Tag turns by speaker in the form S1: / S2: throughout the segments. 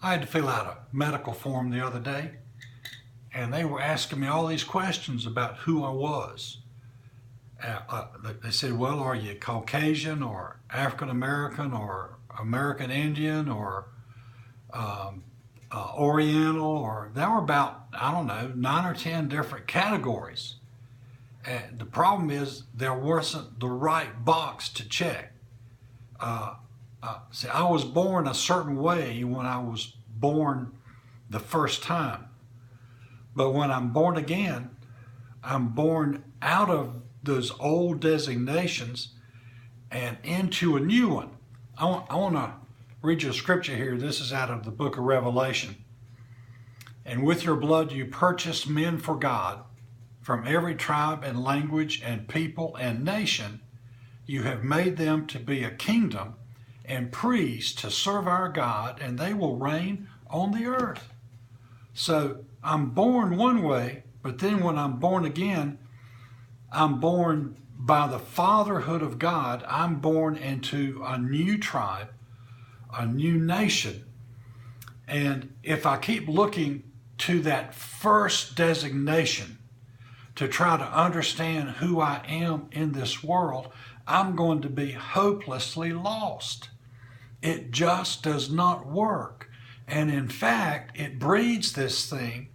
S1: I had to fill out a medical form the other day, and they were asking me all these questions about who I was. They said, well, are you Caucasian or African American or American Indian or Oriental? Or there were about, I don't know, 9 or 10 different categories. And the problem is there wasn't the right box to check. See, I was born a certain way when I was born the first time. But when I'm born again, I'm born out of those old designations and into a new one. I want to read you a scripture here. This is out of the book of Revelation. And with your blood you purchased men for God from every tribe and language and people and nation. You have made them to be a kingdom and priests to serve our God, and they will reign on the earth. So I'm born one way, but then when I'm born again, I'm born by the fatherhood of God. I'm born into a new tribe, a new nation. And if I keep looking to that first designation to try to understand who I am in this world, I'm going to be hopelessly lost. It just does not work. And in fact, it breeds this thing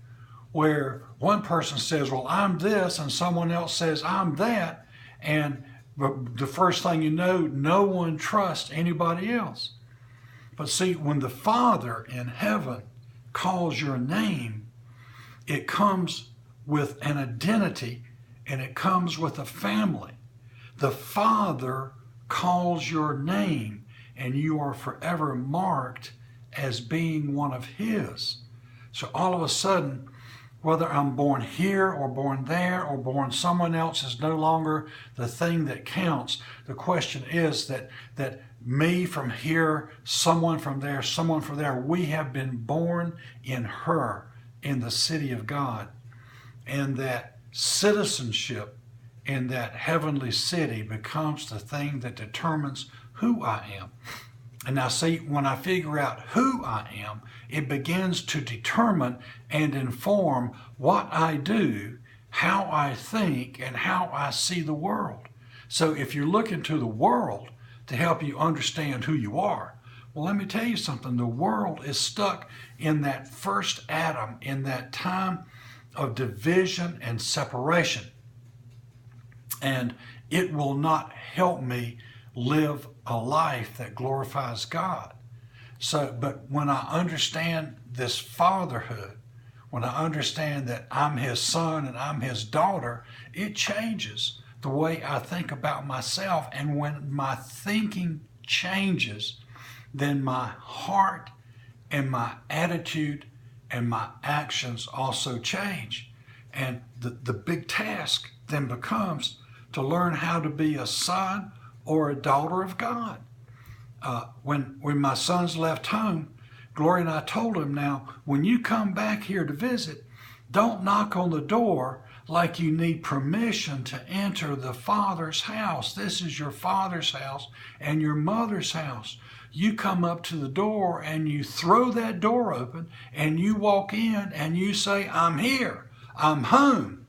S1: where one person says, well, I'm this, and someone else says, I'm that. And the first thing you know, no one trusts anybody else. But see, when the Father in heaven calls your name, it comes with an identity and it comes with a family. The Father calls your name and you are forever marked as being one of His. So all of a sudden, whether I'm born here or born there or born someone else is no longer the thing that counts. The question is that me from here, someone from there, someone from there, we have been born in her, in the city of God. And that citizenship in that heavenly city becomes the thing that determines who I am. And now see, when I figure out who I am, it begins to determine and inform what I do, how I think, and how I see the world. So if you're looking to the world to help you understand who you are, well, let me tell you something. The world is stuck in that first Adam, in that time of division and separation. And it will not help me live a life that glorifies God. So, but when I understand this fatherhood, when I understand that I'm His son and I'm His daughter, it changes the way I think about myself. And when my thinking changes, then my heart and my attitude and my actions also change. And the big task then becomes to learn how to be a son or a daughter of God. When my sons left home, Gloria and I told him, now, when you come back here to visit, don't knock on the door like you need permission to enter the Father's house. This is your Father's house and your mother's house. You come up to the door and you throw that door open and you walk in and you say, I'm here, I'm home.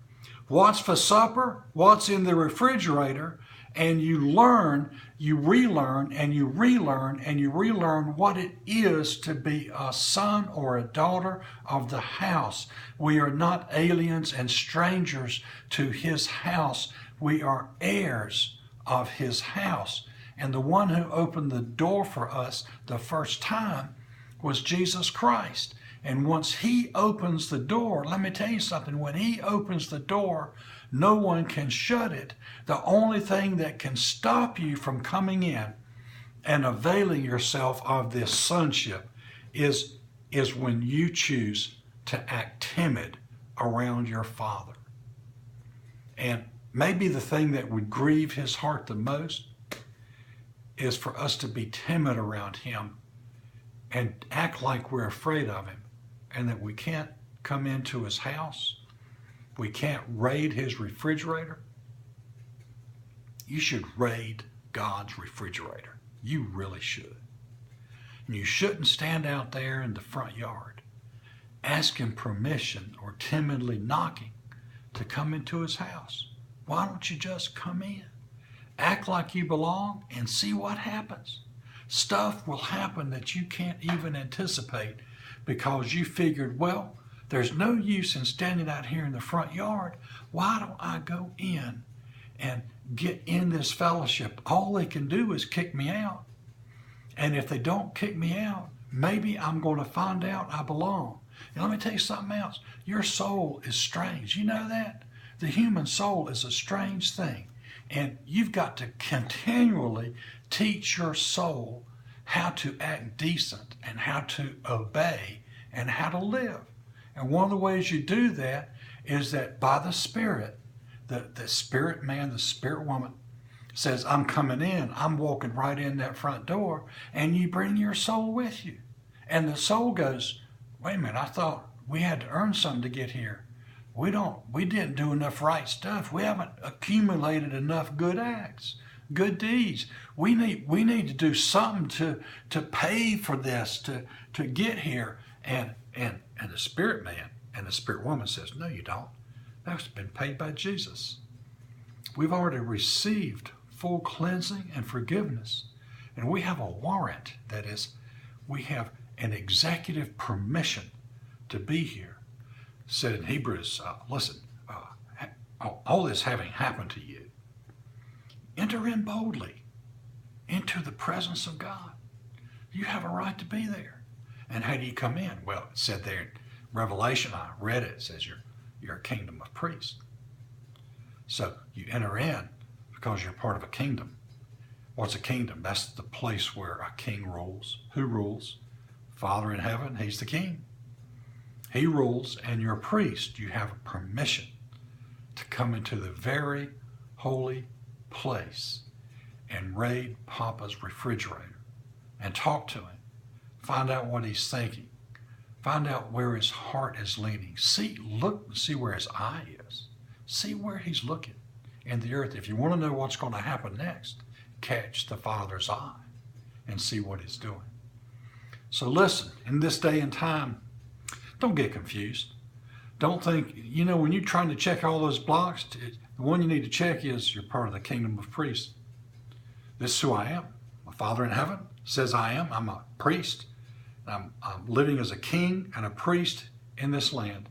S1: What's for supper? What's in the refrigerator? And you learn, you relearn, and you relearn, and you relearn what it is to be a son or a daughter of the house. We are not aliens and strangers to His house. We are heirs of His house. And the one who opened the door for us the first time was Jesus Christ. And once He opens the door, let me tell you something, when He opens the door, no one can shut it. The only thing that can stop you from coming in and availing yourself of this sonship is when you choose to act timid around your Father. And maybe the thing that would grieve His heart the most is for us to be timid around Him and act like we're afraid of Him and that we can't come into His house. We can't raid His refrigerator. You should raid God's refrigerator. You really should. And you shouldn't stand out there in the front yard asking permission or timidly knocking to come into his house. Why don't you just come in? Act like you belong and see what happens. Stuff will happen that you can't even anticipate because you figured, well, there's no use in standing out here in the front yard. Why don't I go in and get in this fellowship? All they can do is kick me out. And if they don't kick me out, maybe I'm going to find out I belong. And let me tell you something else. Your soul is strange. You know that? The human soul is a strange thing. And you've got to continually teach your soul how to act decent and how to obey and how to live. And one of the ways you do that is that by the Spirit, the spirit man, the spirit woman says, I'm coming in, I'm walking right in that front door, and you bring your soul with you. And the soul goes, wait a minute, I thought we had to earn something to get here. We didn't do enough right stuff. We haven't accumulated enough good acts, good deeds. We need to do something to pay for this, to get here. And the spirit man and the spirit woman says, no, you don't. That's been paid by Jesus. We've already received full cleansing and forgiveness. And we have a warrant. That is, we have an executive permission to be here. Said in Hebrews, listen, all this having happened to you, enter in boldly into the presence of God. You have a right to be there. And how do you come in? Well, it said there in Revelation, I read it, it says you're a kingdom of priests. So you enter in because you're part of a kingdom. What's a kingdom? That's the place where a king rules. Who rules? Father in heaven, he's the king. He rules, and you're a priest. You have a permission to come into the very holy place and raid Papa's refrigerator and talk to him. Find out what he's thinking. Find out where his heart is leaning. See where his eye is. See where he's looking in the earth. If you want to know what's going to happen next, catch the Father's eye and see what he's doing. So listen, in this day and time, don't get confused. Don't think, when you're trying to check all those blocks, the one you need to check is you're part of the kingdom of priests. This is who I am. My Father in heaven says I am. I'm a priest. I'm living as a king and a priest in this land.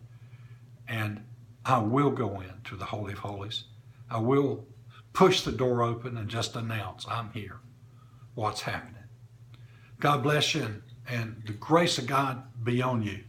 S1: And I will go into the Holy of Holies. I will push the door open and just announce, I'm here. What's happening? God bless you, and the grace of God be on you.